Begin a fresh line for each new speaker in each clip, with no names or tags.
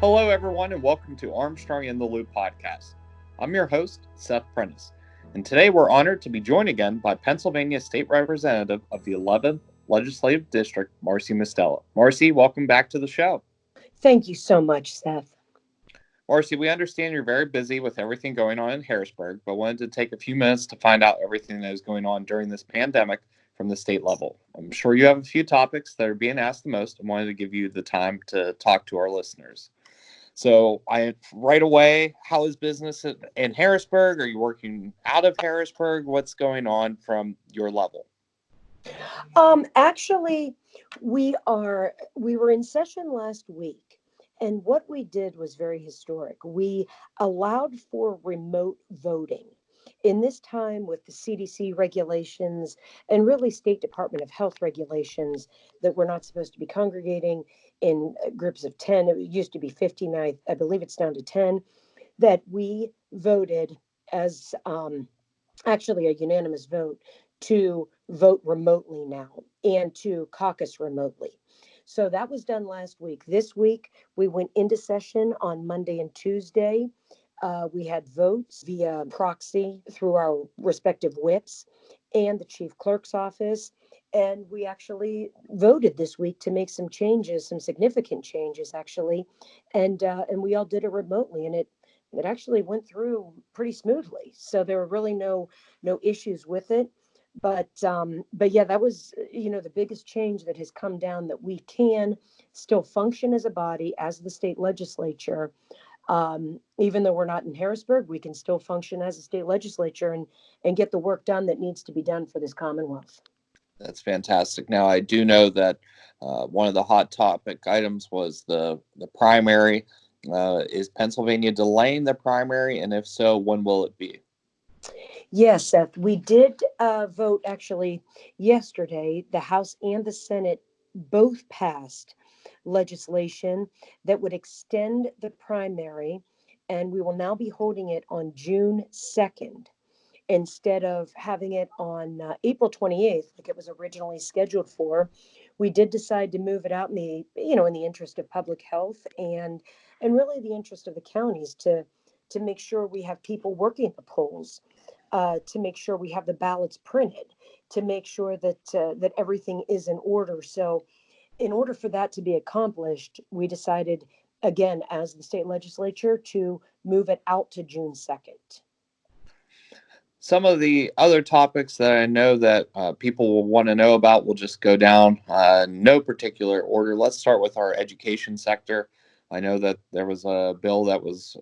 Hello, everyone, and welcome to Armstrong in the Loop podcast. I'm your host, Seth Prentice, and today we're honored to be joined again by Pennsylvania State Representative of the 11th Legislative District, Marci Mustello. Marci, welcome back to the show.
Thank you so much, Seth.
Marci, we understand you're very busy with everything going on in Harrisburg, but wanted to take a few minutes to find out everything that is going on during this pandemic from the state level. I'm sure you have a few topics that are being asked the most and wanted to give you the time to talk to our listeners. So I right away, how is business in Harrisburg? Are you working out of Harrisburg? What's going on from your level?
Actually, we were in session last week, and what we did was very historic. We allowed for remote voting. In this time with the CDC regulations and really State Department of Health regulations that we're not supposed to be congregating in groups of 10, it used to be 50, now I believe it's down to 10, that we voted as actually a unanimous vote to vote remotely now and to caucus remotely. So that was done last week. This week, we went into session on Monday and Tuesday. We had votes via proxy through our respective whips and the chief clerk's office. And we actually voted this week to make some changes, some significant changes, actually. And we all did it remotely. And it actually went through pretty smoothly. So there were really no issues with it. But yeah, that was the biggest change that has come down, that we can still function as a body, as the state legislature. Even though we're not in Harrisburg, we can still function as a state legislature and get the work done that needs to be done for this Commonwealth.
That's fantastic. Now I do know that one of the hot topic items was the primary. Is Pennsylvania delaying the primary, and if so, when will it be?
Yes, Seth, we did vote actually yesterday. The House and the Senate both passed legislation that would extend the primary, and we will now be holding it on June 2nd instead of having it on April 28th, like it was originally scheduled for. We did decide to move it out in the interest of public health and really the interest of the counties to make sure we have people working at the polls, to make sure we have the ballots printed, to make sure that everything is in order. So, in order for that to be accomplished, we decided again as the state legislature to move it out to June 2nd.
Some of the other topics that I know that people will want to know about will just go down no particular order. Let's start with our education sector. I know that there was a bill that was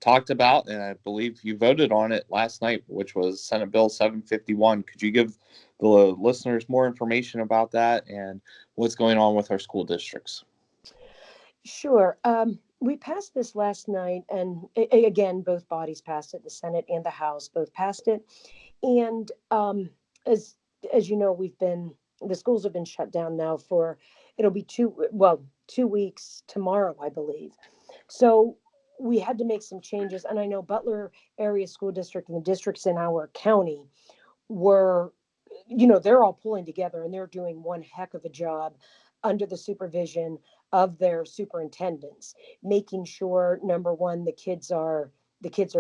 talked about, and I believe you voted on it last night, which was Senate Bill 751. Could you give the listeners more information about that and what's going on with our school districts?
Sure. We passed this last night, and again, both bodies passed it. The Senate and the House both passed it. And as as you know, the schools have been shut down now for it'll be 2 weeks tomorrow, I believe. So we had to make some changes, and I know Butler Area School District and the districts in our county were, they're all pulling together and they're doing one heck of a job under the supervision of their superintendents, making sure number one, the kids are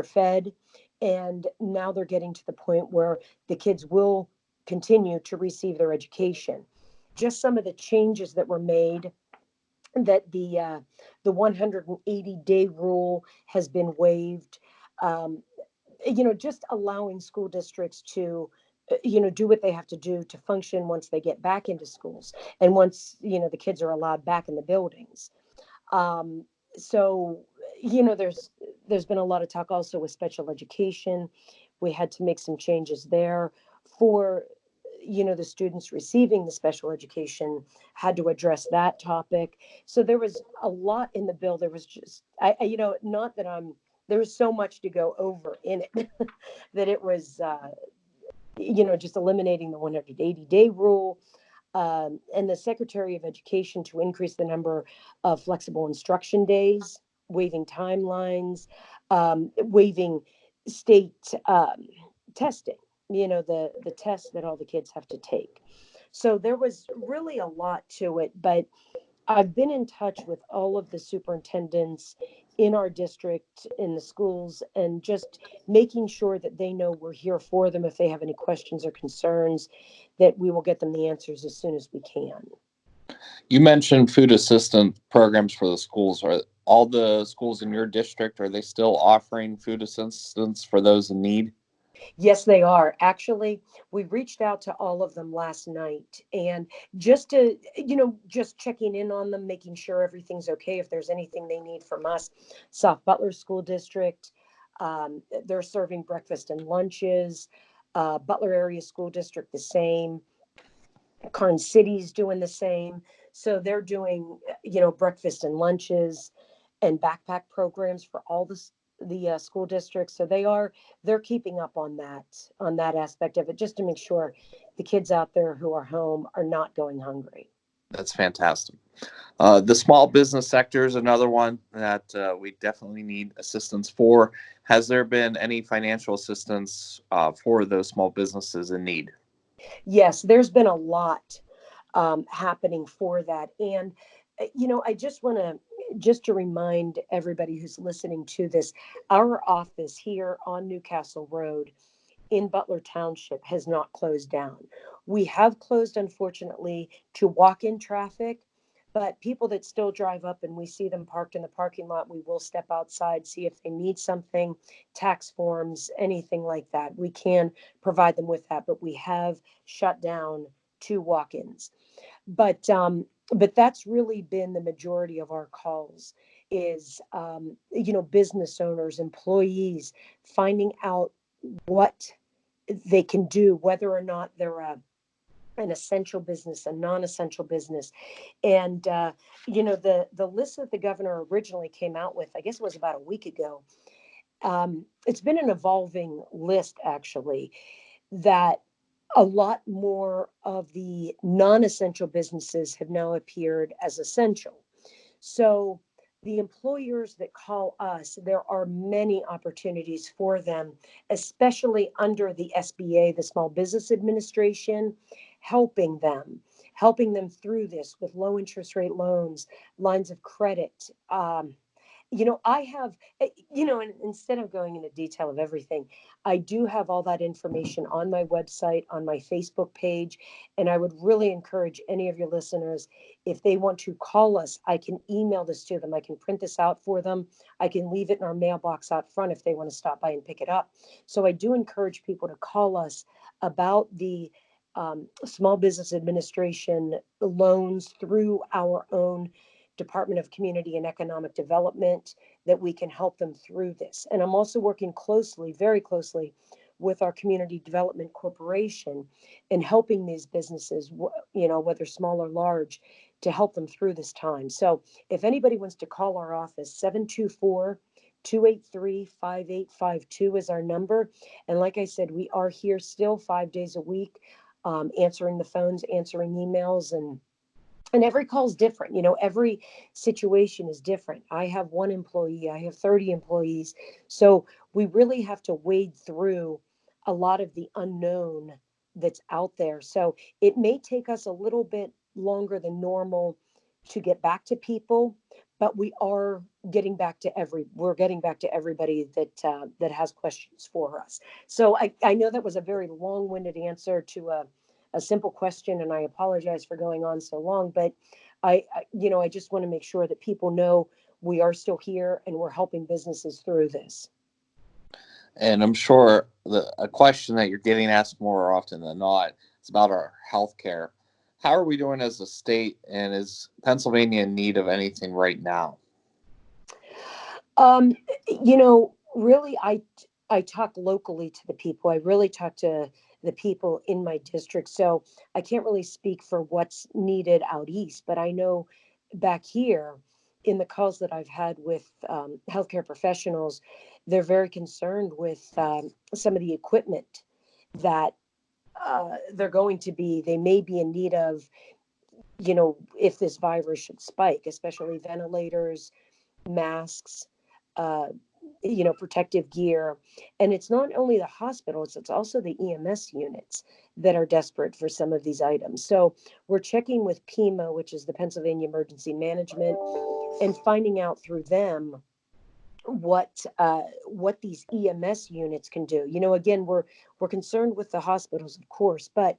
fed, and now they're getting to the point where the kids will continue to receive their education. Just some of the changes that were made, that the 180-day rule has been waived. Um, just allowing school districts to do what they have to do to function once they get back into schools, and once the kids are allowed back in the buildings. Um, so there's been a lot of talk also with special education. We had to make some changes there for the students receiving the special education, had to address that topic. So there was a lot in the bill. There was just not that I'm there was so much to go over in it that it was just eliminating the 180-day rule, and the Secretary of Education to increase the number of flexible instruction days, waiving timelines, waiving state testing, the tests that all the kids have to take. So there was really a lot to it, but I've been in touch with all of the superintendents in our district, in the schools, and just making sure that they know we're here for them if they have any questions or concerns, that we will get them the answers as soon as we can.
You mentioned food assistance programs for the schools. Are all the schools in your district, are they still offering food assistance for those in need?
Yes, they are. Actually, we reached out to all of them last night and just to, just checking in on them, making sure everything's okay. If there's anything they need from us, South Butler School District, they're serving breakfast and lunches. Butler Area School District, the same. Karn City's doing the same. So they're doing, breakfast and lunches and backpack programs for all the school districts. So they're keeping up on that aspect of it, just to make sure the kids out there who are home are not going hungry.
That's fantastic. The small business sector is another one that we definitely need assistance for. Has there been any financial assistance for those small businesses in need?
Yes, there's been a lot happening for that. And, I just want to just to remind everybody who's listening to this, our office here on Newcastle Road in Butler Township has not closed down. We have closed, unfortunately, to walk-in traffic, but people that still drive up and we see them parked in the parking lot, we will step outside, see if they need something, tax forms, anything like that. We can provide them with that, but we have shut down two walk-ins. But that's really been the majority of our calls is business owners, employees finding out what they can do, whether or not they're an essential business, a non-essential business. And the list that the governor originally came out with, I guess it was about a week ago. It's been an evolving list, actually, that a lot more of the non-essential businesses have now appeared as essential. So the employers that call us, there are many opportunities for them, especially under the SBA, the Small Business Administration, helping them, helping them through this with low interest rate loans, lines of credit. I have, and instead of going into detail of everything, I do have all that information on my website, on my Facebook page. And I would really encourage any of your listeners, if they want to call us, I can email this to them. I can print this out for them. I can leave it in our mailbox out front if they want to stop by and pick it up. So I do encourage people to call us about the Small Business Administration loans through our own Department of Community and Economic Development, that we can help them through this. And I'm also working closely, very closely, with our Community Development Corporation in helping these businesses, whether small or large, to help them through this time. So if anybody wants to call our office, 724-283-5852 is our number. And like I said, we are here still 5 days a week, answering the phones, answering emails, and every call is different. Every situation is different. I have one employee, I have 30 employees. So we really have to wade through a lot of the unknown that's out there. So it may take us a little bit longer than normal to get back to people, but we're getting back to everybody that has questions for us. So I know that was a very long-winded answer to a simple question, and I apologize for going on so long, but I just want to make sure that people know we are still here and we're helping businesses through this.
And I'm sure a question that you're getting asked more often than not is about our health care. How are we doing as a state, and is Pennsylvania in need of anything right now?
Um, really, I talk locally to the people. I really talk to the people in my district. So I can't really speak for what's needed out east, but I know back here in the calls that I've had with healthcare professionals, they're very concerned with some of the equipment that they may be in need of, if this virus should spike, especially ventilators, masks, uh, protective gear. And it's not only the hospitals, it's also the EMS units that are desperate for some of these items. So we're checking with PEMA, which is the Pennsylvania Emergency Management, and finding out through them what these EMS units can do. Again, we're concerned with the hospitals, of course, but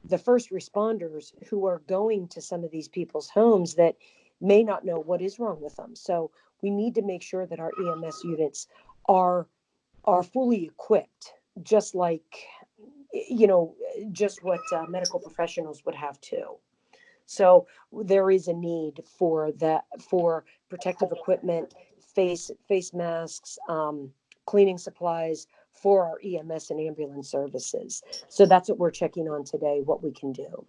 the first responders who are going to some of these people's homes that may not know what is wrong with them. So we need to make sure that our EMS units are are fully equipped, just like you know, just what medical professionals would have too. So there is a need for that, for protective equipment, face masks, cleaning supplies for our EMS and ambulance services. So that's what we're checking on today, what we can do.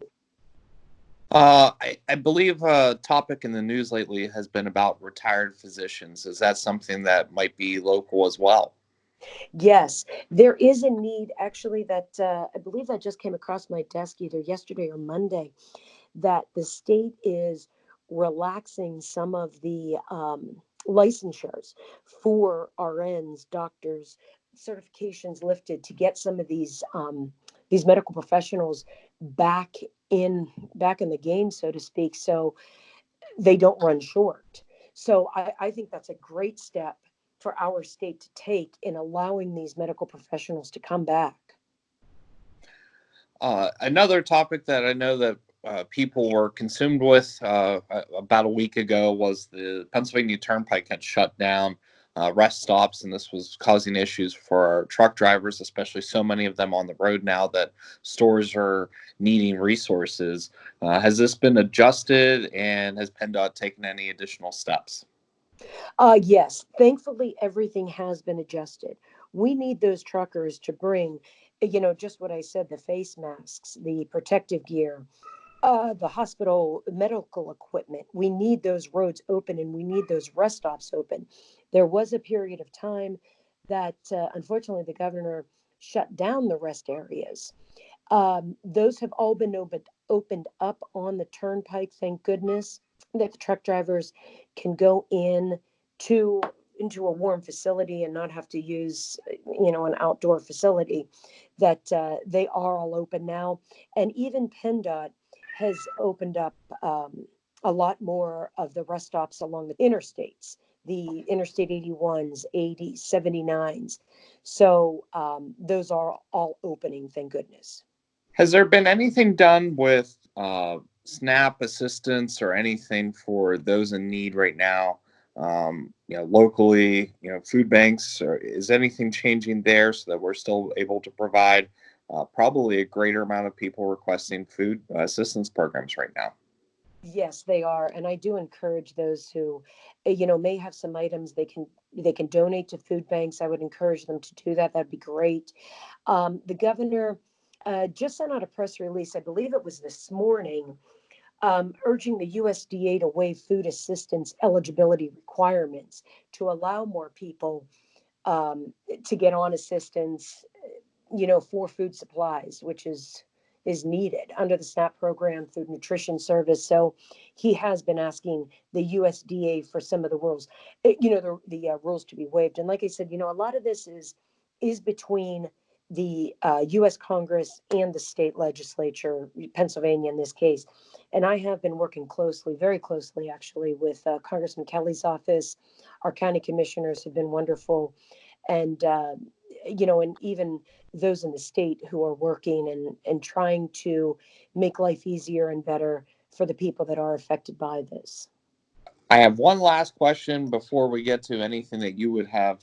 I believe a topic in the news lately has been about retired physicians. Is that something that might be local as well?
Yes, there is a need actually that I believe that just came across my desk either yesterday or Monday, that the state is relaxing some of the licensures for RNs, doctors, certifications lifted to get some of these medical professionals back back in the game, so to speak, so they don't run short. So I think that's a great step for our state to take in allowing these medical professionals to come back.
Another topic that I know that people were consumed with about a week ago was the Pennsylvania Turnpike had shut down rest stops, and this was causing issues for our truck drivers, especially so many of them on the road now that stores are needing resources. Has this been adjusted, and has PennDOT taken any additional steps?
Yes, thankfully everything has been adjusted. We need those truckers to bring, just what I said, the face masks, the protective gear, the hospital medical equipment. We need those roads open and we need those rest stops open. There was a period of time that unfortunately the governor shut down the rest areas. Those have all been opened up on the turnpike, thank goodness, that the truck drivers can go to into a warm facility and not have to use an outdoor facility. That they are all open now, and even PennDOT has opened up a lot more of the rest stops along the interstates, the Interstate 81s, 80s, 79s. So those are all opening, thank goodness.
Has there been anything done with SNAP assistance or anything for those in need right now? Locally, food banks, or is anything changing there so that we're still able to provide probably a greater amount of people requesting food assistance programs right now?
Yes, they are, and I do encourage those who, may have some items they can donate to food banks. I would encourage them to do that. That'd be great. The governor just sent out a press release, I believe it was this morning, urging the USDA to waive food assistance eligibility requirements to allow more people um, to get on assistance, for food supplies, which is needed under the SNAP program, food nutrition service. So he has been asking the USDA for some of the rules, the rules to be waived. And like I said, a lot of this is between the U.S. Congress and the state legislature, Pennsylvania in this case. And I have been working closely, very closely actually, with Congressman Kelly's office. Our county commissioners have been wonderful, and and even those in the state who are working and trying to make life easier and better for the people that are affected by this.
I have one last question before we get to anything that you would have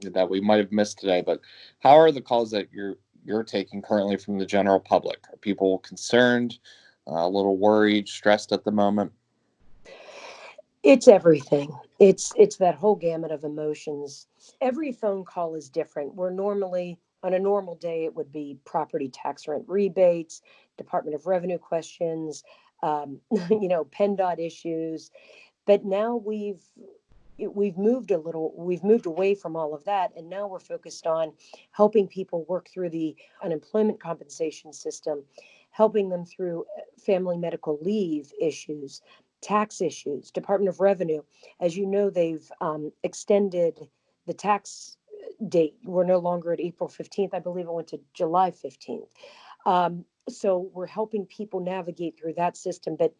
that we might have missed today. But how are the calls that you're taking currently from the general public? Are people concerned, a little worried, stressed at the moment?
It's everything. It's that whole gamut of emotions. Every phone call is different. We're normally on a normal day it would be property tax rent rebates, Department of Revenue questions, PennDOT issues. But now we've moved away from all of that, and now we're focused on helping people work through the unemployment compensation system, helping them through family medical leave issues, tax issues, Department of Revenue. As you know, they've extended the tax date. We're no longer at April 15th. I believe it went to July 15th. So we're helping people navigate through that system. But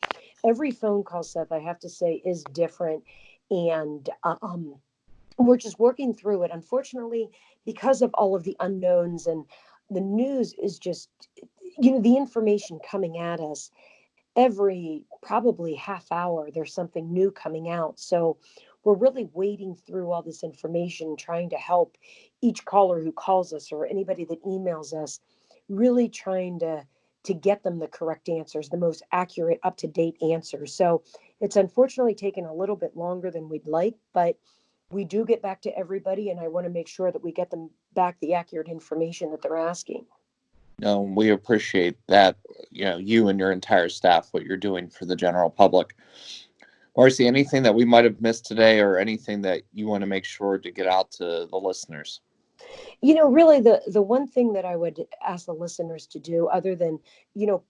every phone call, Seth, I have to say, is different. And we're just working through it. Unfortunately, because of all of the unknowns, and the news is just, the information coming at us every probably half hour, there's something new coming out. So we're really wading through all this information, trying to help each caller who calls us or anybody that emails us, really trying to get them the correct answers, the most accurate, up to date answers. So it's unfortunately taken a little bit longer than we'd like, but we do get back to everybody, and I want to make sure that we get them back the accurate information that they're asking.
We appreciate that, you and your entire staff, what you're doing for the general public. Marci, anything that we might have missed today or anything that you want to make sure to get out to the listeners?
Really the one thing that I would ask the listeners to do, other than,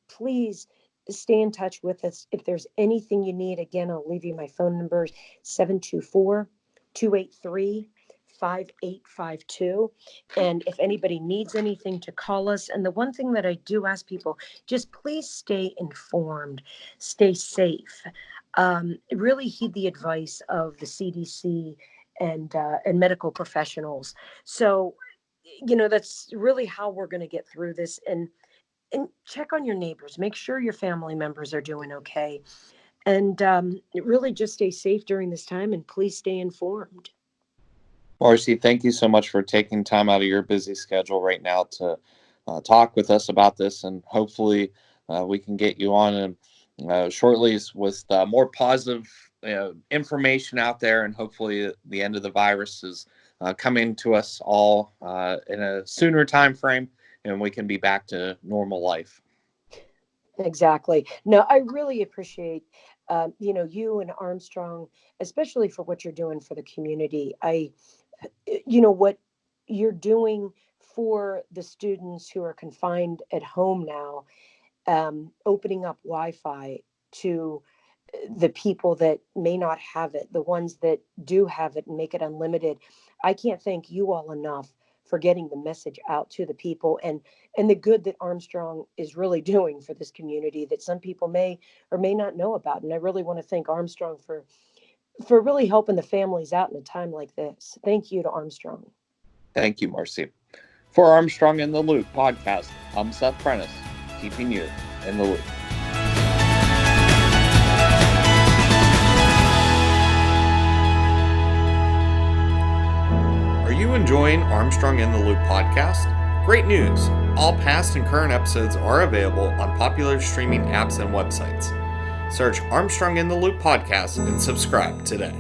please stay in touch with us. If there's anything you need, again, I'll leave you my phone number, 724-283-5852. And if anybody needs anything, to call us. And the one thing that I do ask people, just please stay informed, stay safe. Really heed the advice of the CDC and medical professionals. So, that's really how we're going to get through this. And check on your neighbors, make sure your family members are doing okay, and really just stay safe during this time, and please stay informed.
Marci, thank you so much for taking time out of your busy schedule right now to talk with us about this, and hopefully we can get you on shortly with more positive information out there, and hopefully the end of the virus is coming to us all in a sooner time frame, and we can be back to normal life.
Exactly. No, I really appreciate you and Armstrong, especially for what you're doing for the community. What you're doing for the students who are confined at home now, opening up Wi-Fi to the people that may not have it, the ones that do have it, and make it unlimited. I can't thank you all enough for getting the message out to the people, and the good that Armstrong is really doing for this community that some people may or may not know about. And I really want to thank Armstrong for really helping the families out in a time like this. Thank you to Armstrong.
Thank you, Marci. For Armstrong in the Loop podcast, I'm Seth Prentice, keeping you in the loop. Are you enjoying Armstrong in the Loop podcast? Great news! All past and current episodes are available on popular streaming apps and websites. Search Armstrong in the Loop podcast and subscribe today.